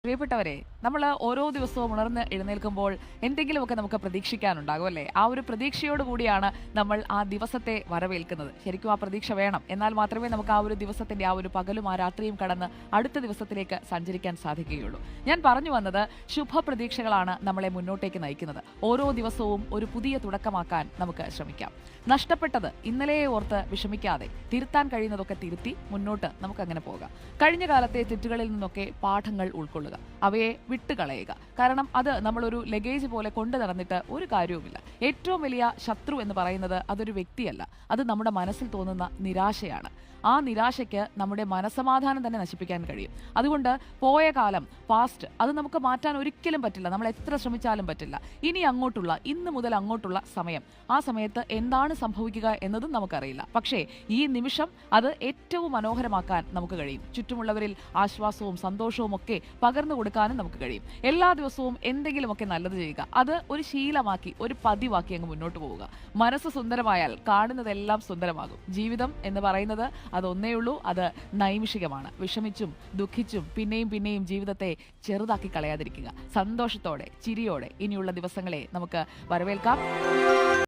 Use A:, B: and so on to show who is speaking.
A: പ്രിയപ്പെട്ടവരെ, നമ്മൾ ഓരോ ദിവസവും ഉണർന്ന് എഴുന്നേൽക്കുമ്പോൾ എന്തെങ്കിലുമൊക്കെ നമുക്ക് പ്രതീക്ഷിക്കാനുണ്ടാകും അല്ലേ? ആ ഒരു പ്രതീക്ഷയോട് കൂടിയാണ് നമ്മൾ ആ ദിവസത്തെ വരവേൽക്കുന്നത്. ശരിക്കും ആ പ്രതീക്ഷ വേണം. എന്നാൽ മാത്രമേ നമുക്ക് ആ ഒരു ദിവസത്തിന്റെ ആ ഒരു പകലും ആ രാത്രിയും കടന്ന് അടുത്ത ദിവസത്തിലേക്ക് സഞ്ചരിക്കാൻ സാധിക്കുകയുള്ളൂ. ഞാൻ പറഞ്ഞു വന്നത് ശുഭപ്രതീക്ഷകളാണ് നമ്മളെ മുന്നോട്ടേക്ക് നയിക്കുന്നത്. ഓരോ ദിവസവും ഒരു പുതിയ തുടക്കമാക്കാൻ നമുക്ക് ശ്രമിക്കാം. നഷ്ടപ്പെട്ടത് ഇന്നലെയെ ഓർത്ത് വിഷമിക്കാതെ തിരുത്താൻ കഴിയുന്നതൊക്കെ തിരുത്തി മുന്നോട്ട് നമുക്കങ്ങനെ പോകാം. കഴിഞ്ഞ കാലത്തെ തെറ്റുകളിൽ നിന്നൊക്കെ പാഠങ്ങൾ ഉൾക്കൊള്ളുക, അവയെ വിട്ടുകളയുക. കാരണം അത് നമ്മളൊരു ലഗേജ് പോലെ കൊണ്ടു നടന്നിട്ട് ഒരു കാര്യവുമില്ല. ഏറ്റവും വലിയ ശത്രു എന്ന് പറയുന്നത് അതൊരു വ്യക്തിയല്ല, അത് നമ്മുടെ മനസ്സിൽ തോന്നുന്ന നിരാശയാണ്. ആ നിരാശയ്ക്ക് നമ്മുടെ മനസ്സമാധാനം തന്നെ നശിപ്പിക്കാൻ കഴിയും. അതുകൊണ്ട് പോയ കാലം, പാസ്റ്റ്, അത് നമുക്ക് മാറ്റാൻ ഒരിക്കലും പറ്റില്ല. നമ്മൾ എത്ര ശ്രമിച്ചാലും പറ്റില്ല. ഇന്ന് മുതൽ അങ്ങോട്ടുള്ള സമയം, ആ സമയത്ത് എന്താണ് സംഭവിക്കുക എന്നതും നമുക്കറിയില്ല. പക്ഷേ ഈ നിമിഷം അത് ഏറ്റവും മനോഹരമാക്കാൻ നമുക്ക് കഴിയും. ചുറ്റുമുള്ളവരിൽ ആശ്വാസവും സന്തോഷവും ഒക്കെ പകർന്നു കൊടുക്കാനും നമുക്ക് കഴിയും. എല്ലാ ദിവസവും എന്തെങ്കിലുമൊക്കെ നല്ലത് ചെയ്യുക. അത് ഒരു ശീലമാക്കി, ഒരു പതിവാക്കി അങ്ങ് മുന്നോട്ട് പോവുക. മനസ്സ് സുന്ദരമായാൽ കാണുന്നതെല്ലാം സുന്ദരമാകും. ജീവിതം എന്ന് പറയുന്നത് അതൊന്നേയുള്ളൂ, അത് നൈമിഷികമാണ്. വിഷമിച്ചും ദുഃഖിച്ചും പിന്നെയും ജീവിതത്തെ ചെറുതാക്കി കളയാതിരിക്കുക. സന്തോഷത്തോടെ, ചിരിയോടെ ഇനിയുള്ള ദിവസങ്ങളെ നമുക്ക് വരവേൽക്കാം.